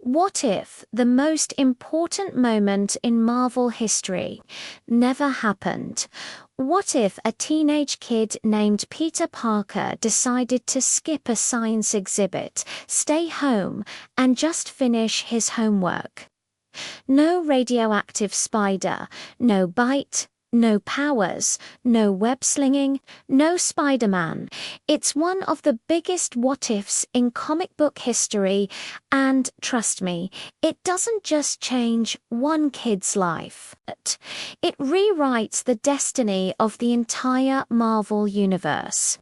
What if the most important moment in Marvel history never happened? What if a teenage kid named Peter Parker decided to skip a science exhibit, stay home, and just finish his homework? No radioactive spider, no bite, no powers, no web slinging, no Spider-Man. It's one of the biggest what-ifs in comic book history, and trust me, it doesn't just change one kid's life. It rewrites the destiny of the entire Marvel universe.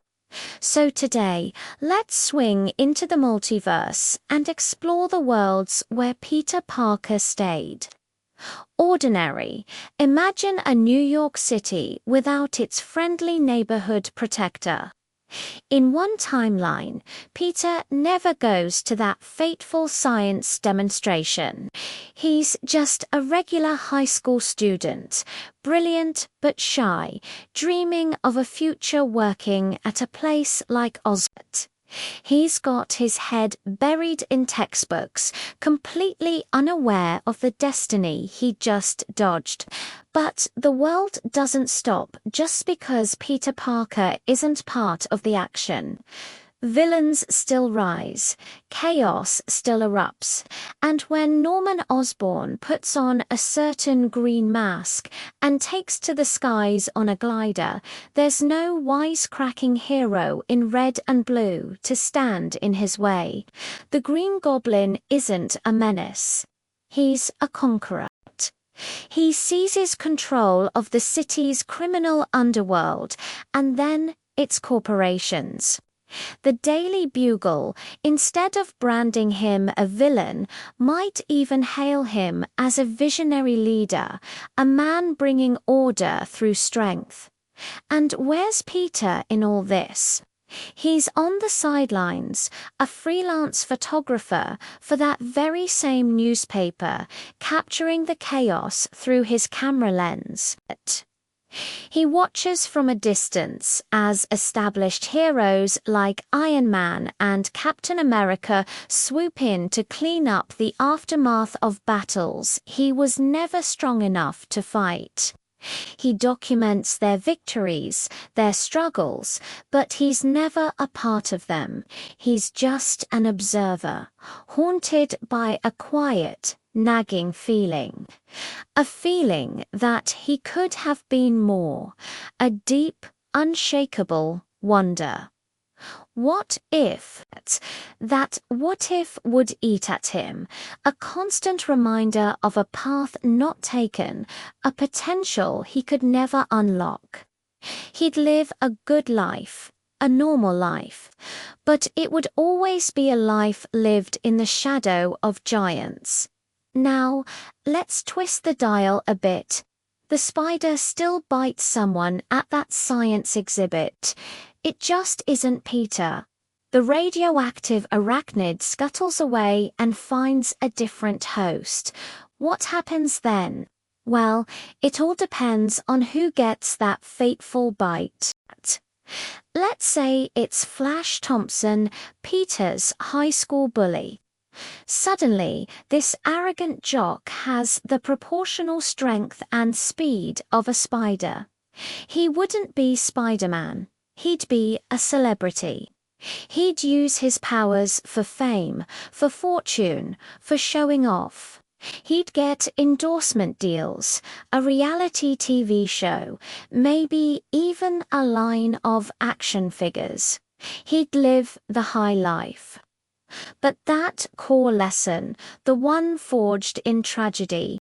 So today, let's swing into the multiverse and explore the worlds where Peter Parker stayed. Ordinary. Imagine a New York City without its friendly neighborhood protector. In one timeline, Peter never goes to that fateful science demonstration. He's just a regular high school student, brilliant but shy, dreaming of a future working at a place like Oswald. He's got his head buried in textbooks, completely unaware of the destiny he just dodged. But the world doesn't stop just because Peter Parker isn't part of the action. Villains still rise, chaos still erupts, and when Norman Osborn puts on a certain green mask and takes to the skies on a glider, there's no wisecracking hero in red and blue to stand in his way. The Green Goblin isn't a menace. He's a conqueror. He seizes control of the city's criminal underworld and then its corporations. The Daily Bugle, instead of branding him a villain, might even hail him as a visionary leader, a man bringing order through strength. And where's Peter in all this? He's on the sidelines, a freelance photographer for that very same newspaper, capturing the chaos through his camera lens. He watches from a distance as established heroes like Iron Man and Captain America swoop in to clean up the aftermath of battles he was never strong enough to fight. He documents their victories, their struggles, but he's never a part of them. He's just an observer, haunted by a quiet, nagging feeling. A feeling that he could have been more, a deep, unshakable wonder. What if that what if would eat at him, a constant reminder of a path not taken, a potential he could never unlock? He'd live a good life, a normal life, but it would always be a life lived in the shadow of giants. Now, let's twist the dial a bit. The spider still bites someone at that science exhibit. It just isn't Peter. The radioactive arachnid scuttles away and finds a different host. What happens then? Well, it all depends on who gets that fateful bite. Let's say it's Flash Thompson, Peter's high school bully. Suddenly, this arrogant jock has the proportional strength and speed of a spider. He wouldn't be Spider-Man. He'd be a celebrity. He'd use his powers for fame, for fortune, for showing off. He'd get endorsement deals, a reality TV show, maybe even a line of action figures. He'd live the high life. But that core lesson, the one forged in tragedy,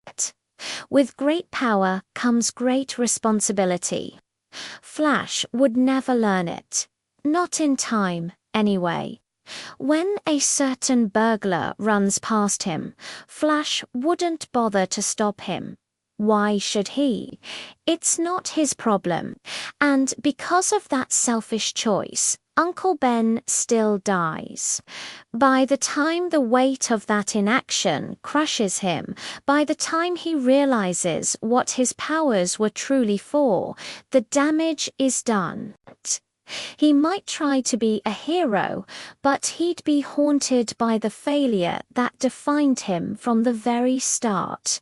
with great power comes great responsibility. Flash would never learn it. Not in time, anyway. When a certain burglar runs past him, Flash wouldn't bother to stop him. Why should he? It's not his problem. And because of that selfish choice, Uncle Ben still dies. By the time the weight of that inaction crushes him, by the time he realizes what his powers were truly for, the damage is done. He might try to be a hero, but he'd be haunted by the failure that defined him from the very start.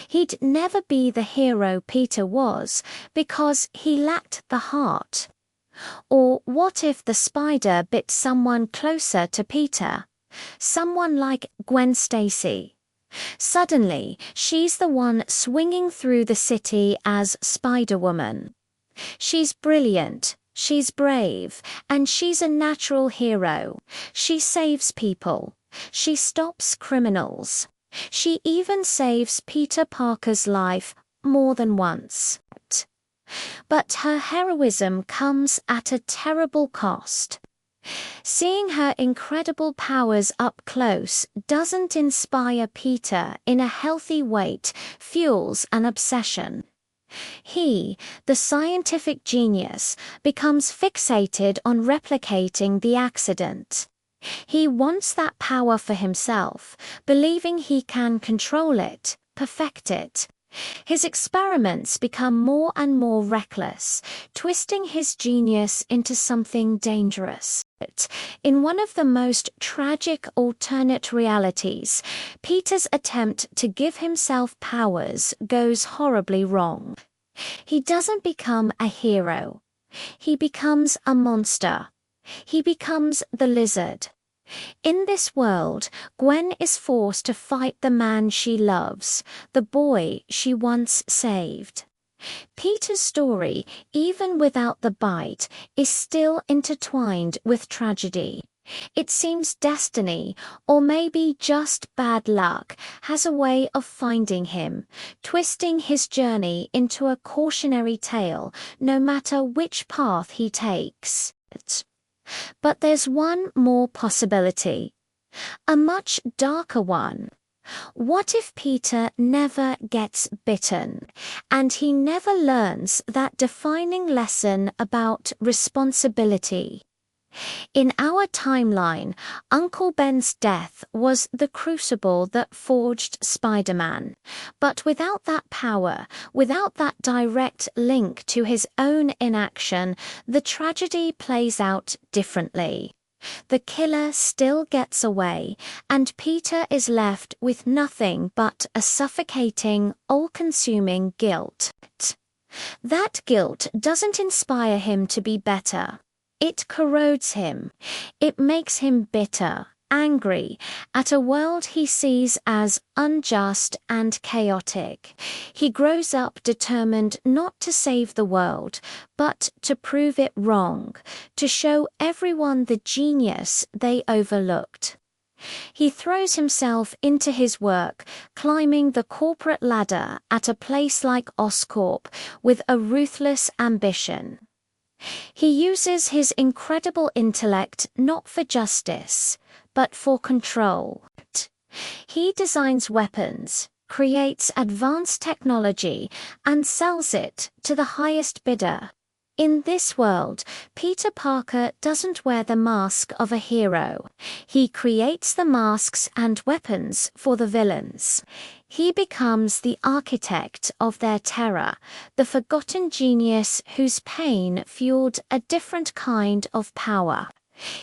He'd never be the hero Peter was because he lacked the heart. Or what if the spider bit someone closer to Peter? Someone like Gwen Stacy. Suddenly, she's the one swinging through the city as Spider-Woman. She's brilliant, she's brave, and she's a natural hero. She saves people. She stops criminals. She even saves Peter Parker's life more than once. But her heroism comes at a terrible cost. Seeing her incredible powers up close doesn't inspire Peter in a healthy way, fuels an obsession. He, the scientific genius, becomes fixated on replicating the accident. He wants that power for himself, believing he can control it, perfect it. His experiments become more and more reckless, twisting his genius into something dangerous. In one of the most tragic alternate realities, Peter's attempt to give himself powers goes horribly wrong. He doesn't become a hero. He becomes a monster. He becomes the lizard. In this world, Gwen is forced to fight the man she loves, the boy she once saved. Peter's story, even without the bite, is still intertwined with tragedy. It seems destiny, or maybe just bad luck, has a way of finding him, twisting his journey into a cautionary tale, no matter which path he takes. But there's one more possibility, a much darker one. What if Peter never gets bitten, and he never learns that defining lesson about responsibility? In our timeline, Uncle Ben's death was the crucible that forged Spider-Man. But without that power, without that direct link to his own inaction, the tragedy plays out differently. The killer still gets away, and Peter is left with nothing but a suffocating, all-consuming guilt. That guilt doesn't inspire him to be better. It corrodes him. It makes him bitter, angry, at a world he sees as unjust and chaotic. He grows up determined not to save the world, but to prove it wrong, to show everyone the genius they overlooked. He throws himself into his work, climbing the corporate ladder at a place like Oscorp with a ruthless ambition. He uses his incredible intellect not for justice, but for control. He designs weapons, creates advanced technology, and sells it to the highest bidder. In this world, Peter Parker doesn't wear the mask of a hero. He creates the masks and weapons for the villains. He becomes the architect of their terror, the forgotten genius whose pain fueled a different kind of power.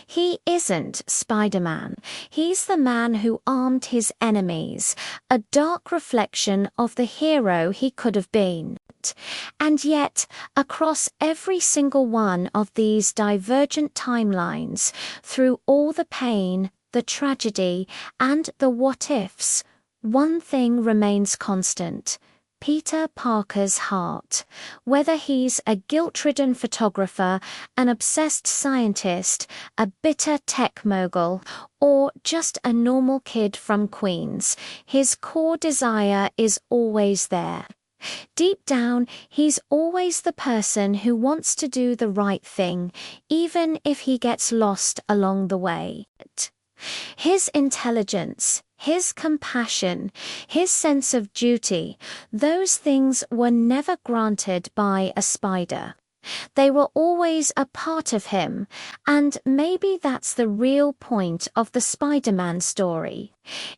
He isn't Spider-Man. He's the man who armed his enemies, a dark reflection of the hero he could have been. And yet, across every single one of these divergent timelines, through all the pain, the tragedy, and the what-ifs, one thing remains constant: Peter Parker's heart. Whether he's a guilt-ridden photographer, an obsessed scientist, a bitter tech mogul, or just a normal kid from Queens, his core desire is always there. Deep down, he's always the person who wants to do the right thing, even if he gets lost along the way. His intelligence, his compassion, his sense of duty, those things were never granted by a spider. They were always a part of him, and maybe that's the real point of the Spider-Man story.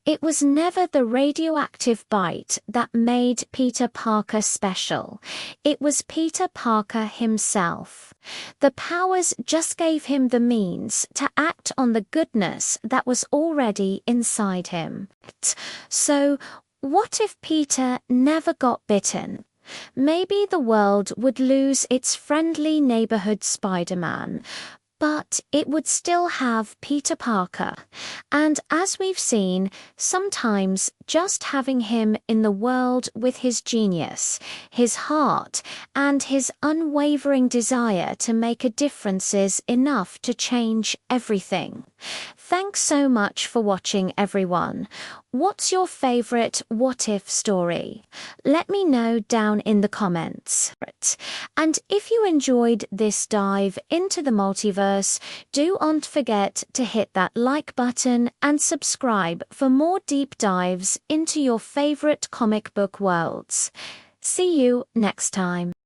It was never the radioactive bite that made Peter Parker special. It was Peter Parker himself. The powers just gave him the means to act on the goodness that was already inside him. So, what if Peter never got bitten? Maybe the world would lose its friendly neighborhood Spider-Man, but it would still have Peter Parker. And as we've seen, sometimes just having him in the world with his genius, his heart, and his unwavering desire to make a difference is enough to change everything. Thanks so much for watching, everyone. What's your favorite what if story? Let me know down in the comments. And if you enjoyed this dive into the multiverse, do not forget to hit that like button and subscribe for more deep dives into your favorite comic book worlds. See you next time.